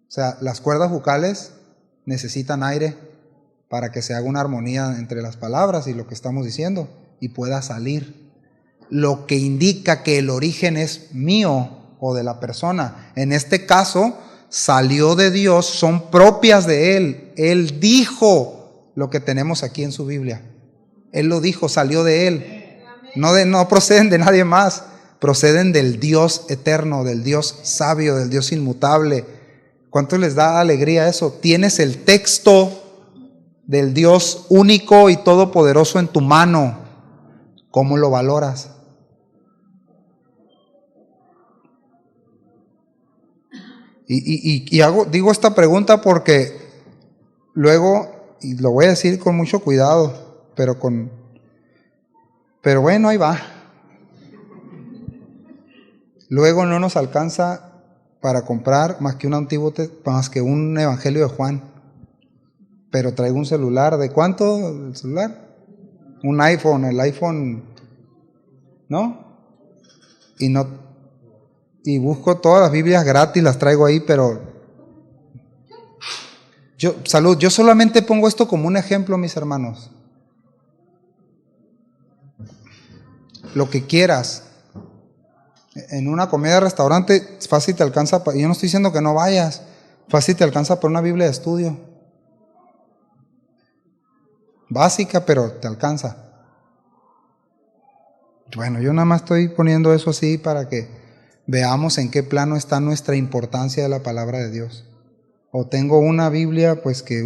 O sea, las cuerdas vocales necesitan aire para que se haga una armonía entre las palabras y lo que estamos diciendo y pueda salir. Lo que indica que el origen es mío o de la persona. En este caso, salió de Dios, son propias de Él. Él dijo lo que tenemos aquí en su Biblia. Él lo dijo, salió de Él. No proceden de nadie más, proceden del Dios eterno, del Dios sabio, del Dios inmutable. ¿Cuánto les da alegría eso? Tienes el texto del Dios único y todopoderoso en tu mano. ¿Cómo lo valoras? Digo esta pregunta porque luego, y lo voy a decir con mucho cuidado, pero bueno, ahí va. Luego no nos alcanza para comprar más que un Evangelio de Juan. Pero traigo un celular, ¿de cuánto el celular? Un iPhone, el iPhone, ¿no? Y busco todas las Biblias gratis, las traigo ahí, pero yo solamente pongo esto como un ejemplo, mis hermanos. Lo que quieras. En una comida de restaurante, fácil te alcanza, yo no estoy diciendo que no vayas, fácil te alcanza por una Biblia de estudio. Básica, pero te alcanza. Bueno, yo nada más estoy poniendo eso así para que veamos en qué plano está nuestra importancia de la palabra de Dios. O tengo una Biblia, pues que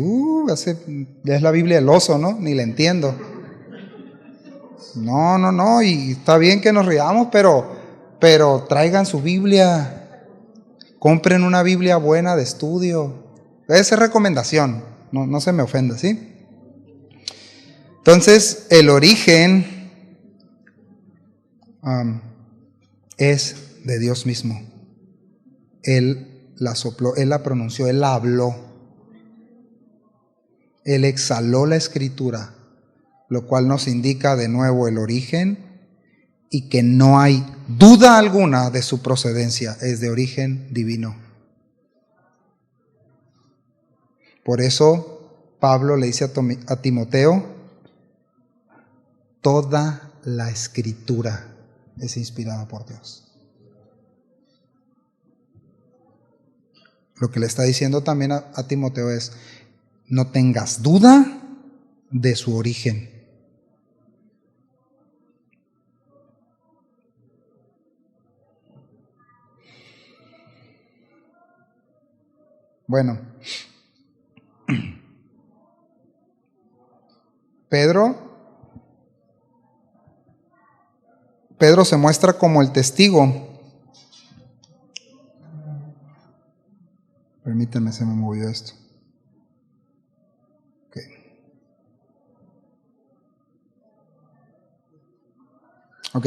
es la Biblia del oso, ¿no? Ni la entiendo. No, y está bien que nos riamos, pero traigan su Biblia. Compren una Biblia buena de estudio. Esa es recomendación, no se me ofenda, ¿sí? Entonces, el origen es de Dios mismo. Él la sopló, Él la pronunció, Él la habló. Él exhaló la escritura, lo cual nos indica de nuevo el origen y que no hay duda alguna de su procedencia, es de origen divino. Por eso Pablo le dice a Timoteo, toda la escritura es inspirada por Dios. Lo que le está diciendo también a Timoteo es, no tengas duda de su origen. Bueno, Pedro se muestra como el testigo. Permítanme, se me movió esto. Ok.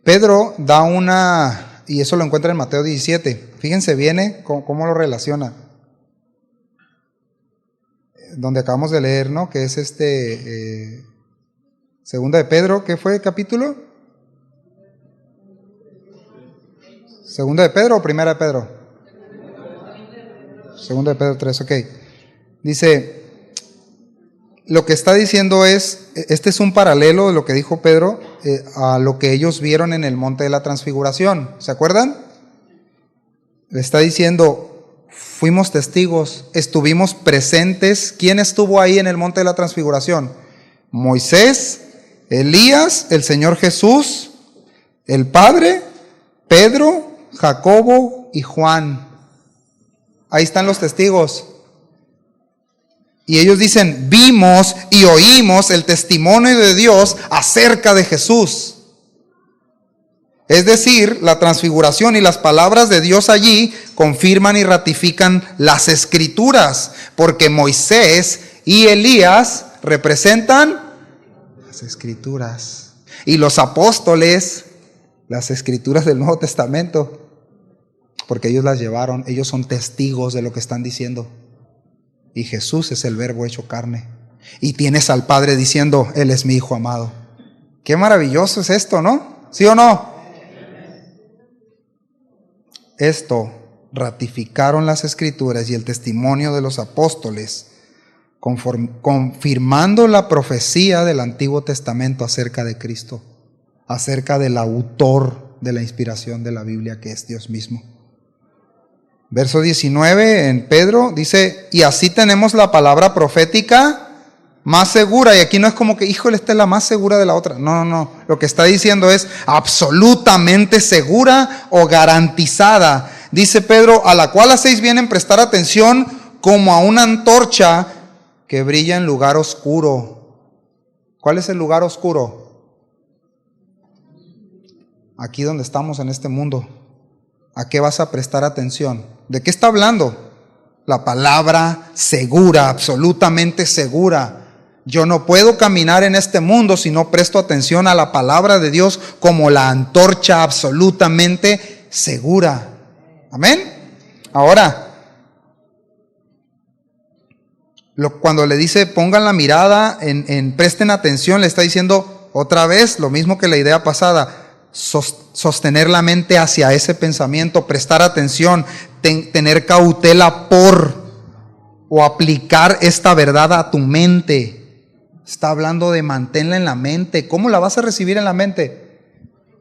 Pedro da una, y eso lo encuentra en Mateo 17. Fíjense, viene cómo lo relaciona. Donde acabamos de leer, ¿no? Que es Segunda de Pedro, ¿qué fue el capítulo? ¿Segunda de Pedro o Primera de Pedro? Segunda de Pedro 3, ok. Dice, lo que está diciendo es, este es un paralelo de lo que dijo Pedro a lo que ellos vieron en el monte de la transfiguración. ¿Se acuerdan? Le está diciendo, fuimos testigos, estuvimos presentes. ¿Quién estuvo ahí en el monte de la transfiguración? Moisés, Elías, el Señor Jesús, el Padre, Pedro, Jacobo y Juan. Ahí están los testigos. Y ellos dicen, vimos y oímos el testimonio de Dios acerca de Jesús. Es decir, la transfiguración y las palabras de Dios allí confirman y ratifican las Escrituras, porque Moisés y Elías representan las Escrituras. Y los apóstoles las escrituras del Nuevo Testamento, porque ellos las llevaron, ellos son testigos de lo que están diciendo. Y Jesús es el Verbo hecho carne. Y tienes al Padre diciendo, Él es mi Hijo amado. Qué maravilloso es esto, ¿no? ¿Sí o no? Esto ratificaron las Escrituras y el testimonio de los apóstoles, confirmando la profecía del Antiguo Testamento acerca de Cristo, acerca del autor de la inspiración de la Biblia, que es Dios mismo. Verso 19 en Pedro dice, y así tenemos la palabra profética más segura. Y aquí no es como que, híjole, esta es la más segura de la otra. No. Lo que está diciendo es absolutamente segura o garantizada. Dice Pedro, a la cual hacéis bien en prestar atención como a una antorcha que brilla en lugar oscuro. ¿Cuál es el lugar oscuro? Aquí donde estamos en este mundo. ¿A qué vas a prestar atención? ¿De qué está hablando? La palabra segura, absolutamente segura. Yo no puedo caminar en este mundo si no presto atención a la palabra de Dios como la antorcha absolutamente segura. Amén. Ahora, cuando le dice pongan la mirada en presten atención, le está diciendo otra vez lo mismo que la idea pasada. Sostener la mente hacia ese pensamiento, prestar atención, tener cautela o aplicar esta verdad a tu mente. Está hablando de manténla en la mente. ¿Cómo la vas a recibir en la mente?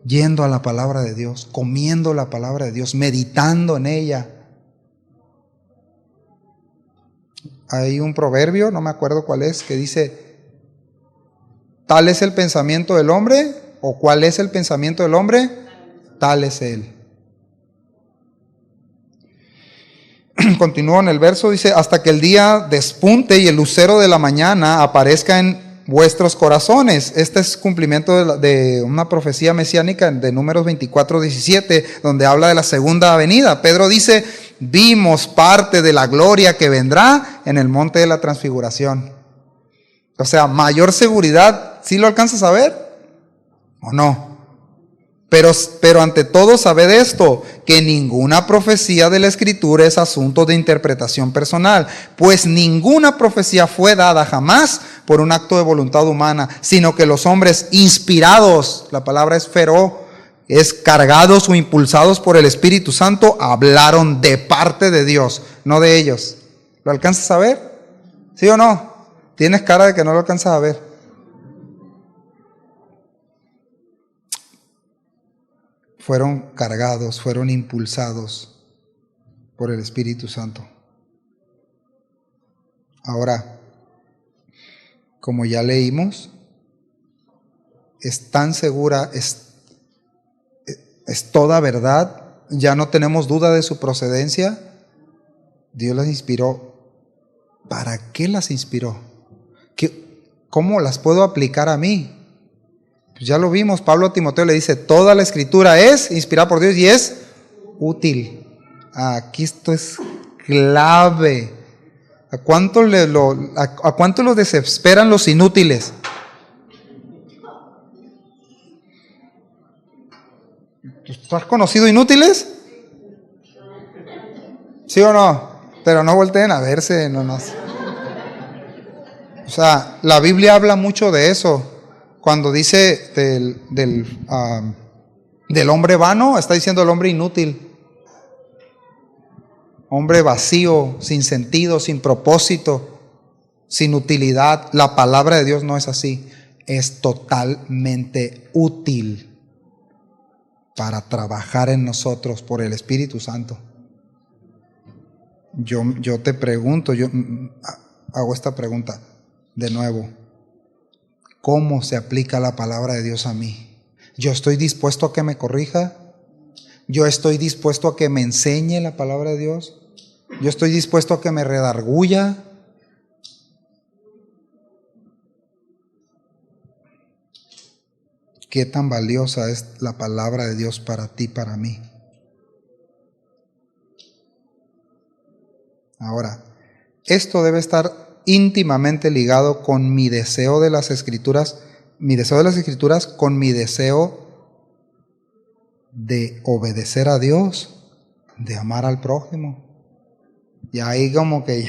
Yendo a la palabra de Dios, comiendo la palabra de Dios, meditando en ella. Hay un proverbio, no me acuerdo cuál es, que dice, tal es el pensamiento del hombre, o cuál es el pensamiento del hombre, tal es él. Continúa en el verso, dice, hasta que el día despunte y el lucero de la mañana aparezca en vuestros corazones. Este es cumplimiento de una profecía mesiánica de Números 24:17, donde habla de la segunda venida. Pedro dice, vimos parte de la gloria que vendrá en el monte de la transfiguración. O sea, mayor seguridad, ¿sí lo alcanzas a ver o no? Pero ante todo sabed esto, que ninguna profecía de la Escritura es asunto de interpretación personal, pues ninguna profecía fue dada jamás por un acto de voluntad humana, sino que los hombres inspirados, la palabra es feró, es cargados o impulsados por el Espíritu Santo, hablaron de parte de Dios, no de ellos. ¿Lo alcanzas a ver? ¿Sí o no? Tienes cara de que no lo alcanzas a ver. Fueron cargados, fueron impulsados por el Espíritu Santo. Ahora, como ya leímos, es tan segura, es toda verdad, ya no tenemos duda de su procedencia. Dios las inspiró. ¿Para qué las inspiró? ¿Cómo las puedo aplicar a mí? Pues ya lo vimos, Pablo a Timoteo le dice, toda la Escritura es inspirada por Dios y es útil. Aquí esto es clave. ¿A cuánto los desesperan los inútiles? ¿Has conocido inútiles? ¿Sí o no? Pero no volteen a verse, no. O sea, la Biblia habla mucho de eso. Cuando dice del hombre vano, está diciendo el hombre inútil. Hombre vacío, sin sentido, sin propósito, sin utilidad. La palabra de Dios no es así. Es totalmente útil para trabajar en nosotros por el Espíritu Santo. Yo te pregunto, yo hago esta pregunta de nuevo. ¿Cómo se aplica la palabra de Dios a mí? ¿Yo estoy dispuesto a que me corrija? ¿Yo estoy dispuesto a que me enseñe la palabra de Dios? ¿Yo estoy dispuesto a que me redarguya? ¿Qué tan valiosa es la palabra de Dios para ti, para mí? Ahora, esto debe estar íntimamente ligado con mi deseo de las Escrituras, con mi deseo de obedecer a Dios, de amar al prójimo. Y ahí como que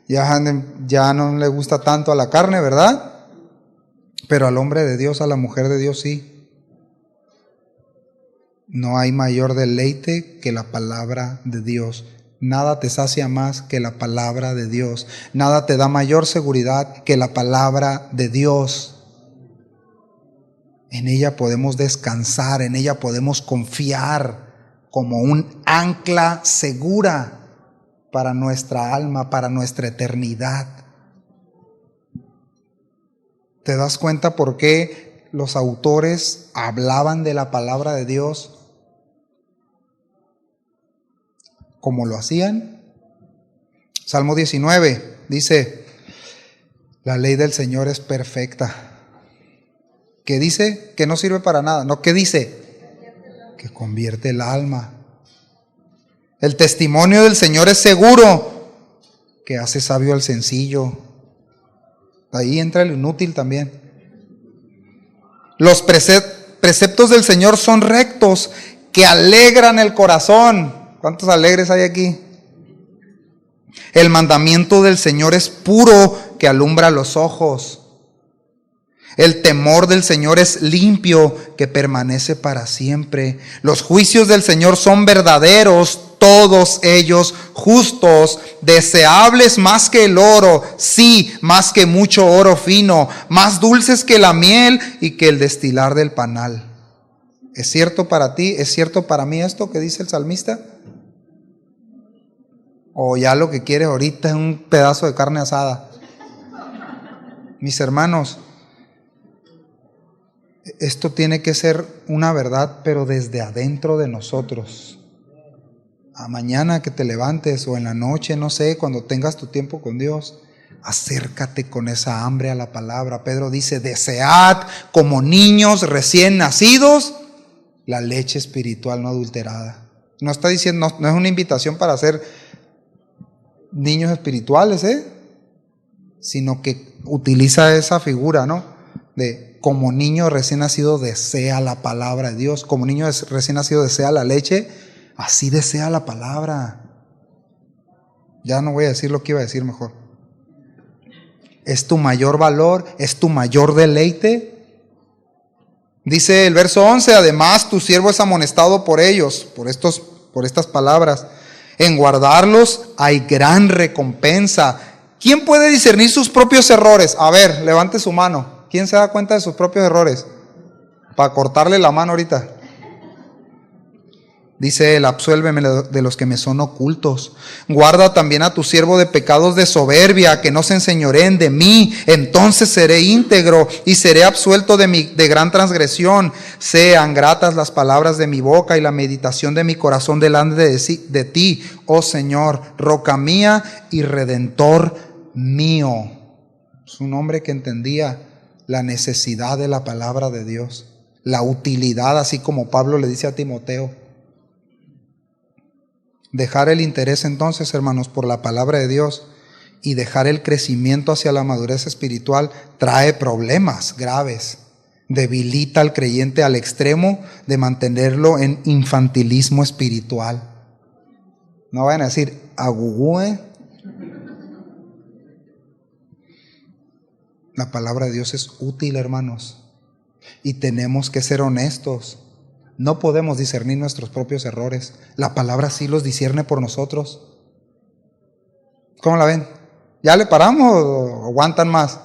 ya no le gusta tanto a la carne, ¿verdad? Pero al hombre de Dios, a la mujer de Dios sí. No hay mayor deleite que la palabra de Dios. Nada te sacia más que la palabra de Dios. Nada te da mayor seguridad que la palabra de Dios. En ella podemos descansar, en ella podemos confiar como un ancla segura para nuestra alma, para nuestra eternidad. ¿Te das cuenta por qué los autores hablaban de la palabra de Dios como lo hacían? Salmo 19 dice: la ley del Señor es perfecta. ¿Qué dice? Que no sirve para nada. No, ¿qué dice? Que convierte el alma. El testimonio del Señor es seguro, que hace sabio al sencillo. Ahí entra el inútil también. Los preceptos del Señor son rectos, que alegran el corazón. ¿Cuántos alegres hay aquí? El mandamiento del Señor es puro, que alumbra los ojos. El temor del Señor es limpio, que permanece para siempre. Los juicios del Señor son verdaderos, todos ellos justos, deseables más que el oro, sí, más que mucho oro fino, más dulces que la miel y que el destilar del panal. ¿Es cierto para ti? ¿Es cierto para mí esto que dice el salmista? ¿O ya lo que quieres ahorita es un pedazo de carne asada? Mis hermanos, esto tiene que ser una verdad, pero desde adentro de nosotros. A mañana que te levantes o en la noche, no sé, cuando tengas tu tiempo con Dios, acércate con esa hambre a la palabra. Pedro dice: desead como niños recién nacidos la leche espiritual no adulterada. No está diciendo, no es una invitación para ser niños espirituales, sino que utiliza esa figura, ¿no? De como niño recién nacido desea la palabra de Dios, como niño recién nacido desea la leche, así desea la palabra. Ya no voy a decir lo que iba a decir mejor. ¿Es tu mayor valor? ¿Es tu mayor deleite? Dice el verso 11: además tu siervo es amonestado por ellos, por estas palabras. En guardarlos hay gran recompensa. ¿Quién puede discernir sus propios errores? A ver, levante su mano. ¿Quién se da cuenta de sus propios errores? Para cortarle la mano ahorita. Dice él: absuélveme de los que me son ocultos. Guarda también a tu siervo de pecados de soberbia, que no se enseñoreen de mí. Entonces seré íntegro y seré absuelto de gran transgresión. Sean gratas las palabras de mi boca y la meditación de mi corazón delante de ti, oh Señor, roca mía y redentor mío. Es un hombre que entendía la necesidad de la palabra de Dios, la utilidad, así como Pablo le dice a Timoteo. Dejar el interés entonces, hermanos, por la palabra de Dios y dejar el crecimiento hacia la madurez espiritual trae problemas graves. Debilita al creyente al extremo de mantenerlo en infantilismo espiritual. No vayan a decir agugúe. La palabra de Dios es útil, hermanos, y tenemos que ser honestos. No podemos discernir nuestros propios errores. La palabra sí los discierne por nosotros. ¿Cómo la ven? ¿Ya le paramos o aguantan más?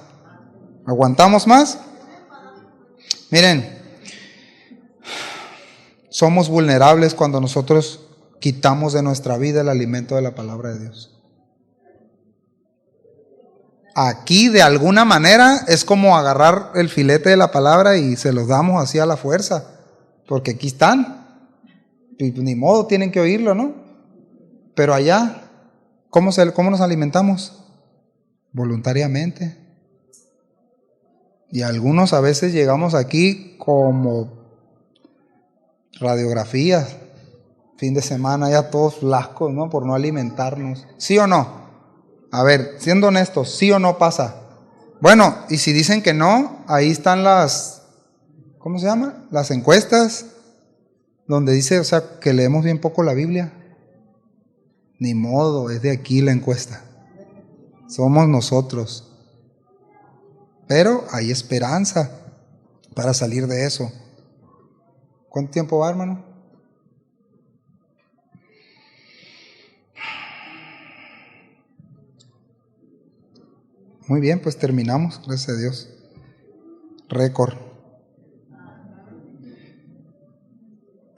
¿Aguantamos más? Miren, somos vulnerables cuando nosotros quitamos de nuestra vida el alimento de la palabra de Dios. Aquí de alguna manera es como agarrar el filete de la palabra y se los damos así a la fuerza, porque aquí están, y ni modo, tienen que oírlo, ¿no? Pero allá, ¿cómo nos alimentamos? Voluntariamente. Y algunos a veces llegamos aquí como radiografías, fin de semana ya todos flacos, ¿no? Por no alimentarnos. ¿Sí o no? A ver, siendo honestos, ¿sí o no pasa? Bueno, y si dicen que no, ahí están las, ¿cómo se llama? Las encuestas. donde dice, o sea, que leemos bien poco la Biblia. Ni modo, es de aquí la encuesta. Somos nosotros. Pero hay esperanza para salir de eso. ¿Cuánto tiempo va, hermano? Muy bien, pues terminamos, gracias a Dios. Récord.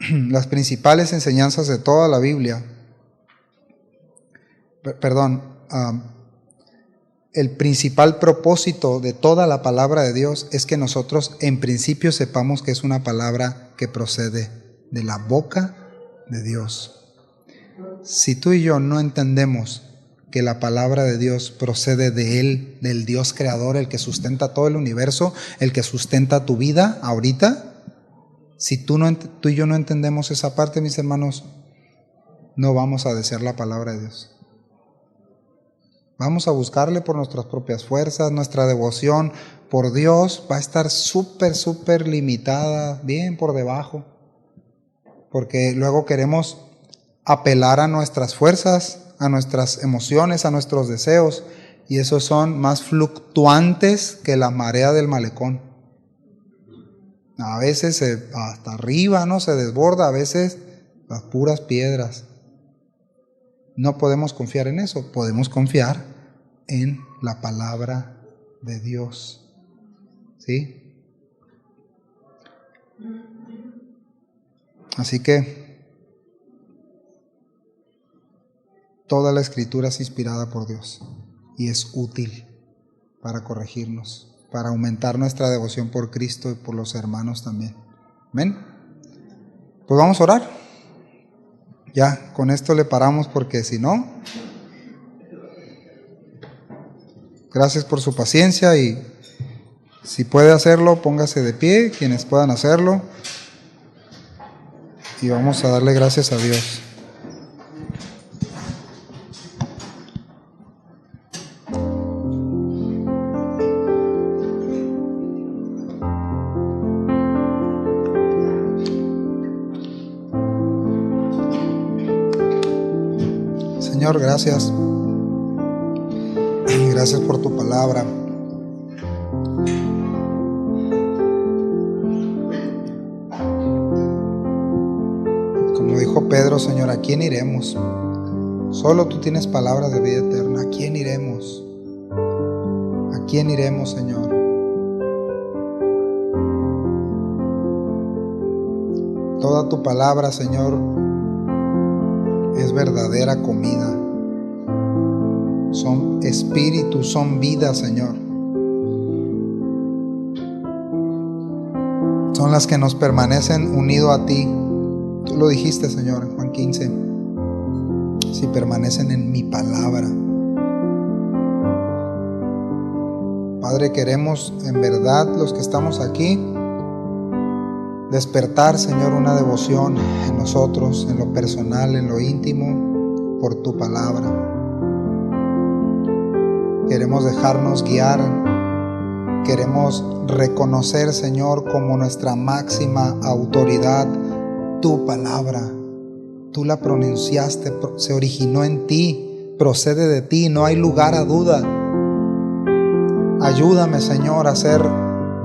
Las principales enseñanzas de toda la Biblia, el principal propósito de toda la palabra de Dios es que nosotros en principio sepamos que es una palabra que procede de la boca de Dios. Si tú y yo no entendemos que la palabra de Dios procede de Él, del Dios creador, el que sustenta todo el universo, el que sustenta tu vida ahorita, si tú y yo no entendemos esa parte, mis hermanos, no vamos a desear la palabra de Dios. Vamos a buscarle por nuestras propias fuerzas, nuestra devoción por Dios va a estar súper limitada, bien por debajo, porque luego queremos apelar a nuestras fuerzas, a nuestras emociones, a nuestros deseos, y esos son más fluctuantes que la marea del malecón. A veces hasta arriba, ¿no? Se desborda, a veces las puras piedras. No podemos confiar en eso, podemos confiar en la palabra de Dios. ¿Sí? Así que toda la Escritura es inspirada por Dios y es útil para corregirnos, para aumentar nuestra devoción por Cristo y por los hermanos también. ¿Amén? Pues vamos a orar. Ya, con esto le paramos porque si no... Gracias por su paciencia y si puede hacerlo, póngase de pie, quienes puedan hacerlo. Y vamos a darle gracias a Dios. Señor, gracias. Gracias por tu palabra. Como dijo Pedro, Señor, ¿a quién iremos? Solo tú tienes palabras de vida eterna. ¿A quién iremos? ¿A quién iremos, Señor? Toda tu palabra, Señor, es verdadera comida. Son espíritu, son vida, Señor. Son las que nos permanecen unidos a ti. Tú lo dijiste, Señor, en Juan 15. Si permanecen en mi palabra. Padre, queremos en verdad, los que estamos aquí, despertar, Señor, una devoción en nosotros, en lo personal, en lo íntimo, por tu palabra. Queremos dejarnos guiar, queremos reconocer, Señor, como nuestra máxima autoridad, tu palabra. Tú la pronunciaste, se originó en ti, procede de ti, no hay lugar a duda. Ayúdame, Señor, a ser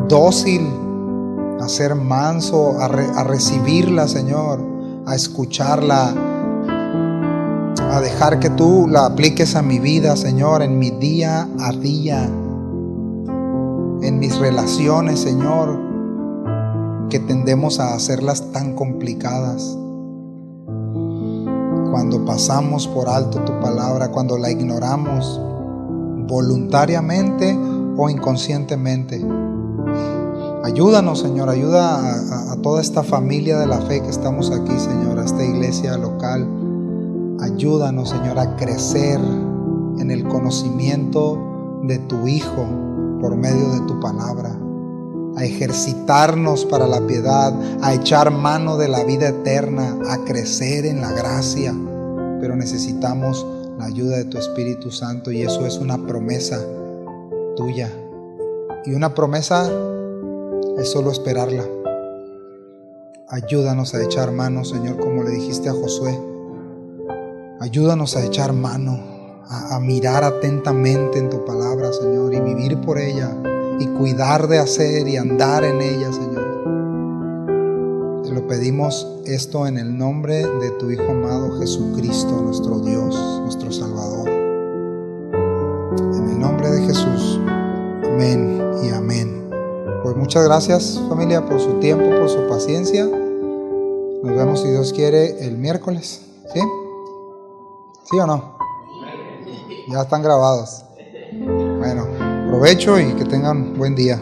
dócil, a ser manso, a recibirla, Señor, a escucharla, a dejar que tú la apliques a mi vida, Señor, en mi día a día, en mis relaciones, Señor, que tendemos a hacerlas tan complicadas. Cuando pasamos por alto tu palabra, cuando la ignoramos voluntariamente o inconscientemente. Ayúdanos, Señor, ayuda a toda esta familia de la fe que estamos aquí, Señor, a esta iglesia local. Ayúdanos, Señor, a crecer en el conocimiento de tu Hijo por medio de tu palabra, a ejercitarnos para la piedad, a echar mano de la vida eterna, a crecer en la gracia. Pero necesitamos la ayuda de tu Espíritu Santo y eso es una promesa tuya. Y una promesa es solo esperarla. ayúdanos a echar mano, Señor, como le dijiste a Josué. Ayúdanos a echar mano, a mirar atentamente en tu palabra, Señor, y vivir por ella, y cuidar de hacer y andar en ella, Señor. Te lo pedimos esto en el nombre de tu Hijo amado Jesucristo, nuestro Dios, nuestro Salvador. En el nombre de Jesús. Amén y amén. Pues muchas gracias, familia, por su tiempo, por su paciencia. Nos vemos, si Dios quiere, el miércoles. ¿Sí? ¿Sí o no? Ya están grabados. Bueno, provecho y que tengan buen día.